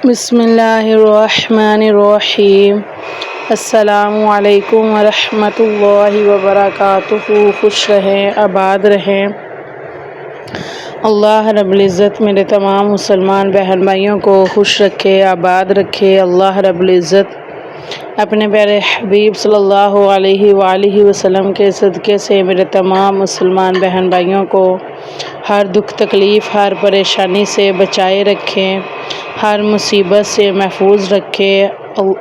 بسم اللہ الرحمن الرحیم۔ السلام علیکم ورحمۃ اللہ وبرکاتہ۔ خوش رہیں، آباد رہیں۔ اللہ رب العزت میرے تمام مسلمان بہن بھائیوں کو خوش رکھے، آباد رکھے۔ اللہ رب العزت اپنے پیارے حبیب صلی اللہ علیہ وآلہ وسلم کے صدقے سے میرے تمام مسلمان بہن بھائیوں کو ہر دکھ تکلیف، ہر پریشانی سے بچائے رکھیں، ہر مصیبت سے محفوظ رکھے۔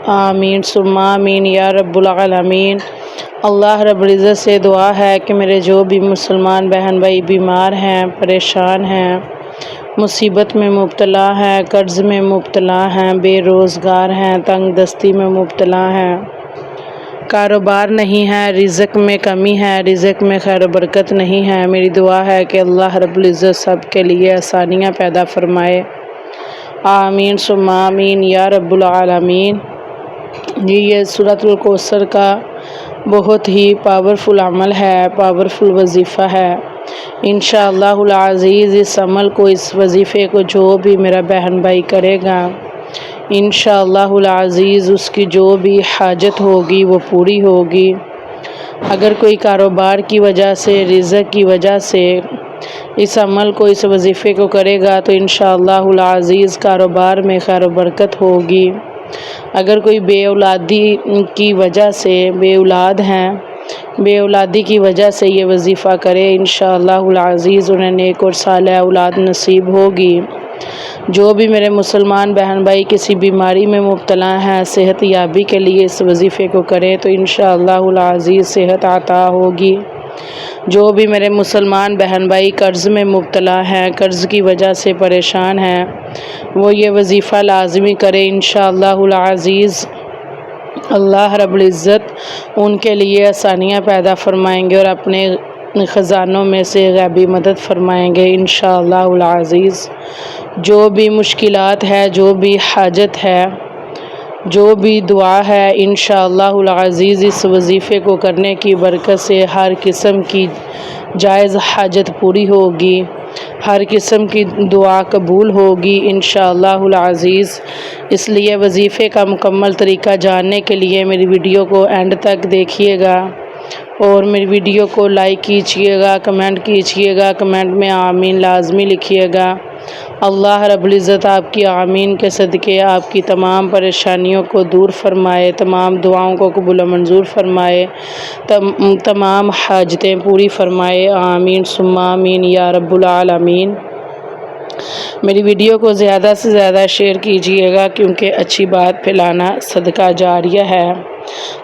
آمین ثم آمین یا رب العالمین۔ اللہ رب العزت سے دعا ہے کہ میرے جو بھی مسلمان بہن بھائی بیمار ہیں، پریشان ہیں، مصیبت میں مبتلا ہیں، قرض میں مبتلا ہیں، بے روزگار ہیں، تنگ دستی میں مبتلا ہیں، کاروبار نہیں ہے، رزق میں کمی ہے، رزق میں خیر و برکت نہیں ہے، میری دعا ہے کہ اللہ رب العزت سب کے لیے آسانیاں پیدا فرمائے۔ آمین ثم آمین یا رب العالمین۔ یہ سورۃ الکوثر کا بہت ہی پاورفل عمل ہے، پاورفل وظیفہ ہے۔ انشاءاللہ العزیز اس عمل کو، اس وظیفے کو جو بھی میرا بہن بھائی کرے گا، انشاءاللہ العزیز اس کی جو بھی حاجت ہوگی وہ پوری ہوگی۔ اگر کوئی کاروبار کی وجہ سے، رزق کی وجہ سے اس عمل کو، اس وظیفے کو کرے گا تو انشاءاللہ العزیز کاروبار میں خیر و برکت ہوگی۔ اگر کوئی بے اولادی کی وجہ سے، بے اولاد ہیں، بے اولادی کی وجہ سے یہ وظیفہ کرے، انشاءاللہ العزیز انہیں نیک اور صالح اولاد نصیب ہوگی۔ جو بھی میرے مسلمان بہن بھائی کسی بیماری میں مبتلا ہیں، صحت یابی کے لیے اس وظیفے کو کریں تو انشاءاللہ العزیز صحت عطا ہوگی۔ جو بھی میرے مسلمان بہن بھائی قرض میں مبتلا ہیں، قرض کی وجہ سے پریشان ہیں، وہ یہ وظیفہ لازمی کرے، انشاءاللہ العزیز اللہ رب العزت ان کے لیے آسانیاں پیدا فرمائیں گے اور اپنے خزانوں میں سے غیبی مدد فرمائیں گے انشاءاللہ العزیز۔ جو بھی مشکلات ہے، جو بھی حاجت ہے، جو بھی دعا ہے، انشاءاللہ العزیز اس وظیفے کو کرنے کی برکت سے ہر قسم کی جائز حاجت پوری ہوگی، ہر قسم کی دعا قبول ہوگی انشاءاللہ العزیز۔ اس لیے وظیفے کا مکمل طریقہ جاننے کے لیے میری ویڈیو کو اینڈ تک دیکھیے گا اور میری ویڈیو کو لائک کیجیے گا، کمنٹ کیجیے گا، کمنٹ میں آمین لازمی لکھیے گا۔ اللہ رب العزت آپ کی آمین کے صدقے آپ کی تمام پریشانیوں کو دور فرمائے، تمام دعاؤں کو قبول و منظور فرمائے، تمام حاجتیں پوری فرمائے۔ آمین ثم آمین یا رب العالمین۔ میری ویڈیو کو زیادہ سے زیادہ شیئر کیجیے گا کیونکہ اچھی بات پھیلانا صدقہ جاریہ ہے۔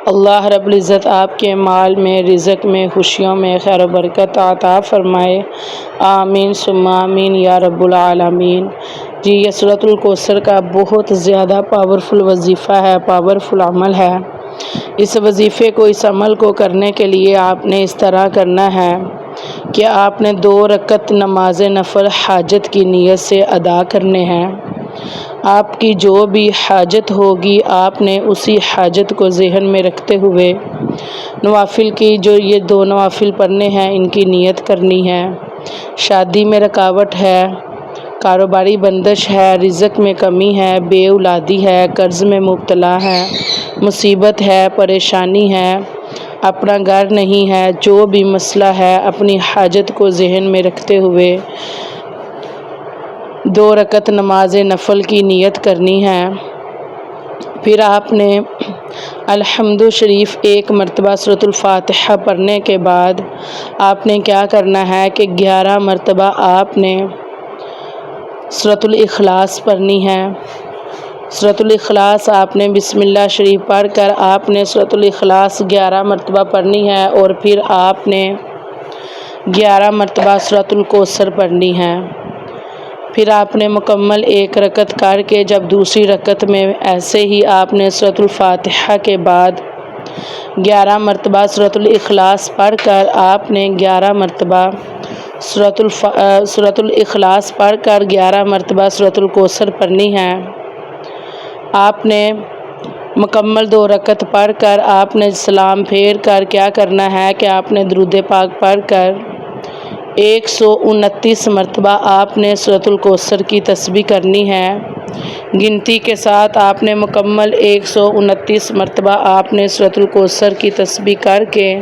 اللہ رب العزت آپ کے مال میں، رزق میں، خوشیوں میں خیر و برکت عطا فرمائے۔ آمین ثم آمین یا رب العالمین۔ جی یہ سورۃ الکوثر کا بہت زیادہ پاورفل وظیفہ ہے، پاورفل عمل ہے۔ اس وظیفے کو، اس عمل کو کرنے کے لیے آپ نے اس طرح کرنا ہے کہ آپ نے 2 رکعت نماز نفل حاجت کی نیت سے ادا کرنے ہیں۔ آپ کی جو بھی حاجت ہوگی آپ نے اسی حاجت کو ذہن میں رکھتے ہوئے نوافل کی، جو یہ 2 نوافل پڑھنے ہیں ان کی نیت کرنی ہے۔ شادی میں رکاوٹ ہے، کاروباری بندش ہے، رزق میں کمی ہے، بے اولادی ہے، قرض میں مبتلا ہے، مصیبت ہے، پریشانی ہے، اپنا گھر نہیں ہے، جو بھی مسئلہ ہے اپنی حاجت کو ذہن میں رکھتے ہوئے 2 رکعت نماز نفل کی نیت کرنی ہے۔ پھر آپ نے الحمد شریف 1 مرتبہ سورۃ الفاتحہ پڑھنے کے بعد آپ نے کیا کرنا ہے کہ 11 مرتبہ آپ نے سورۃ الاخلاص پڑھنی ہے۔ سورۃ الاخلاص آپ نے بسم اللہ شریف پڑھ کر آپ نے سورۃ الاخلاص 11 مرتبہ پڑھنی ہے اور پھر آپ نے 11 مرتبہ سورۃ الکوثر پڑھنی ہے۔ پھر آپ نے مکمل 1 رکعت کر کے جب دوسری رکعت میں ایسے ہی آپ نے سورۃ الفاتحہ کے بعد 11 مرتبہ سورۃ الاخلاص پڑھ کر آپ نے 11 مرتبہ سورۃ الاخلاص پڑھ کر 11 مرتبہ سورۃ الکوثر پڑھنی ہے۔ آپ نے مکمل 2 رکعت پڑھ کر آپ نے سلام پھیر کر کیا کرنا ہے کہ آپ نے درود پاک پڑھ کر 129 مرتبہ آپ نے سورۃ الکوثر کی تسبیح کرنی ہے۔ گنتی کے ساتھ آپ نے مکمل 129 مرتبہ آپ نے سورۃ الکوثر کی تسبیح کر کے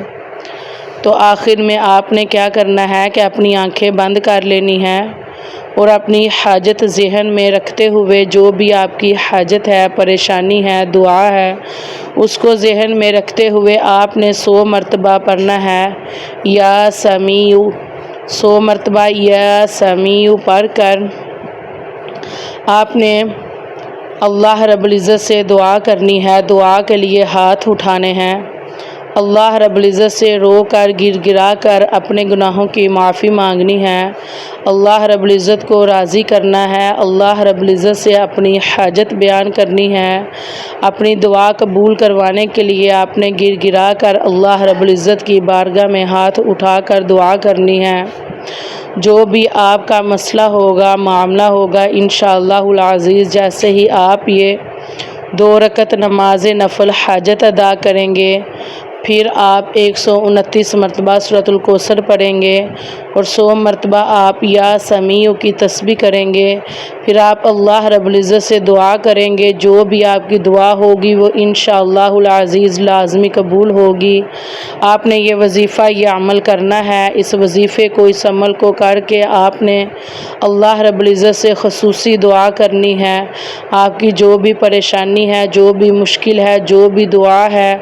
تو آخر میں آپ نے کیا کرنا ہے کہ اپنی آنکھیں بند کر لینی ہے اور اپنی حاجت ذہن میں رکھتے ہوئے جو بھی آپ کی حاجت ہے، پریشانی ہے، دعا ہے، اس کو ذہن میں رکھتے ہوئے آپ نے 100 مرتبہ پڑھنا ہے یا سمیع، 100 مرتبہ یا سمیع پڑھ کر آپ نے اللہ رب العزت سے دعا کرنی ہے۔ دعا کے لیے ہاتھ اٹھانے ہیں، اللہ رب العزت سے رو کر گر گرا کر اپنے گناہوں کی معافی مانگنی ہے، اللہ رب العزت کو راضی کرنا ہے، اللہ رب العزت سے اپنی حاجت بیان کرنی ہے۔ اپنی دعا قبول کروانے کے لیے آپ نے گر گرا کر اللہ رب العزت کی بارگاہ میں ہاتھ اٹھا کر دعا کرنی ہے۔ جو بھی آپ کا مسئلہ ہوگا، معاملہ ہوگا، انشاءاللہ العزیز جیسے ہی آپ یہ 2 رکعت نماز نفل حاجت ادا کریں گے، پھر آپ 129 مرتبہ سورۃ الکوثر پڑھیں گے اور 100 مرتبہ آپ یا سمیع کی تسبیح کریں گے، پھر آپ اللہ رب العزت سے دعا کریں گے، جو بھی آپ کی دعا ہوگی وہ انشاءاللہ العزیز لازمی قبول ہوگی۔ آپ نے یہ وظیفہ، یہ عمل کرنا ہے۔ اس وظیفے کو، اس عمل کو کر کے آپ نے اللہ رب العزت سے خصوصی دعا کرنی ہے۔ آپ کی جو بھی پریشانی ہے، جو بھی مشکل ہے، جو بھی دعا ہے،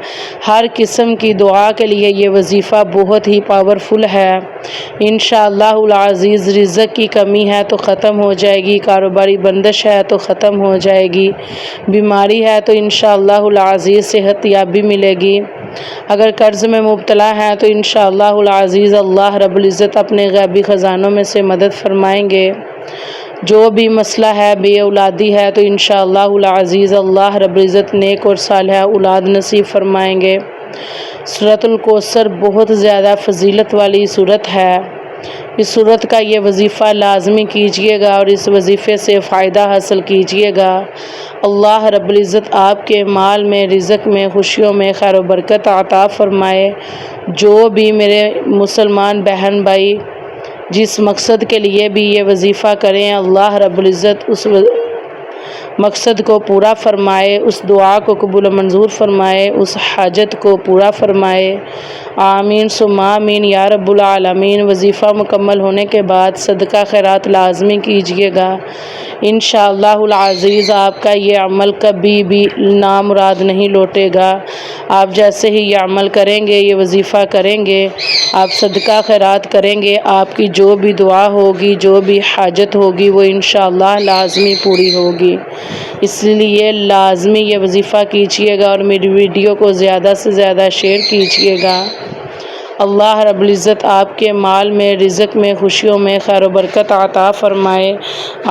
ہر قسم کی دعا کے لیے یہ وظیفہ بہت ہی پاورفل ہے۔ انشاءاللہ العزیز رزق کی کمی ہے تو ختم ہو جائے گی، کاروباری بندش ہے تو ختم ہو جائے گی، بیماری ہے تو انشاءاللہ العزیز صحت یابی ملے گی، اگر قرض میں مبتلا ہے تو انشاءاللہ العزیز اللہ رب العزت اپنے غیبی خزانوں میں سے مدد فرمائیں گے۔ جو بھی مسئلہ ہے، بے اولادی ہے تو انشاءاللہ العزیز اللہ رب العزت نیک اور صالحہ اولاد نصیب فرمائیں گے۔ سورۃ الکوثر بہت زیادہ فضیلت والی سورت ہے۔ اس سورت کا یہ وظیفہ لازمی کیجئے گا اور اس وظیفے سے فائدہ حاصل کیجئے گا۔ اللہ رب العزت آپ کے مال میں، رزق میں، خوشیوں میں خیر و برکت عطا فرمائے۔ جو بھی میرے مسلمان بہن بھائی جس مقصد کے لیے بھی یہ وظیفہ کریں، اللہ رب العزت اس مقصد کو پورا فرمائے، اس دعا کو قبول و منظور فرمائے، اس حاجت کو پورا فرمائے۔ آمین ثم آمین یا رب العالمین۔ وظیفہ مکمل ہونے کے بعد صدقہ خیرات لازمی کیجئے گا۔ انشاءاللہ العزیز آپ کا یہ عمل کبھی بھی نامراد نہیں لوٹے گا۔ آپ جیسے ہی یہ عمل کریں گے، یہ وظیفہ کریں گے، آپ صدقہ خیرات کریں گے، آپ کی جو بھی دعا ہوگی، جو بھی حاجت ہوگی وہ انشاءاللہ لازمی پوری ہوگی۔ اس لیے لازمی یہ وظیفہ کیجئے گا اور میری ویڈیو کو زیادہ سے زیادہ شیئر کیجئے گا۔ اللہ رب العزت آپ کے مال میں، رزق میں، خوشیوں میں خیر و برکت عطا فرمائے۔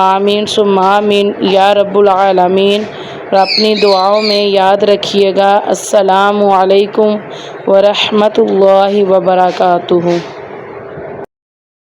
آمین ثم آمین یا رب العالمین۔ اور اپنی دعاؤں میں یاد رکھیے گا۔ السلام علیکم ورحمۃ اللہ وبرکاتہ۔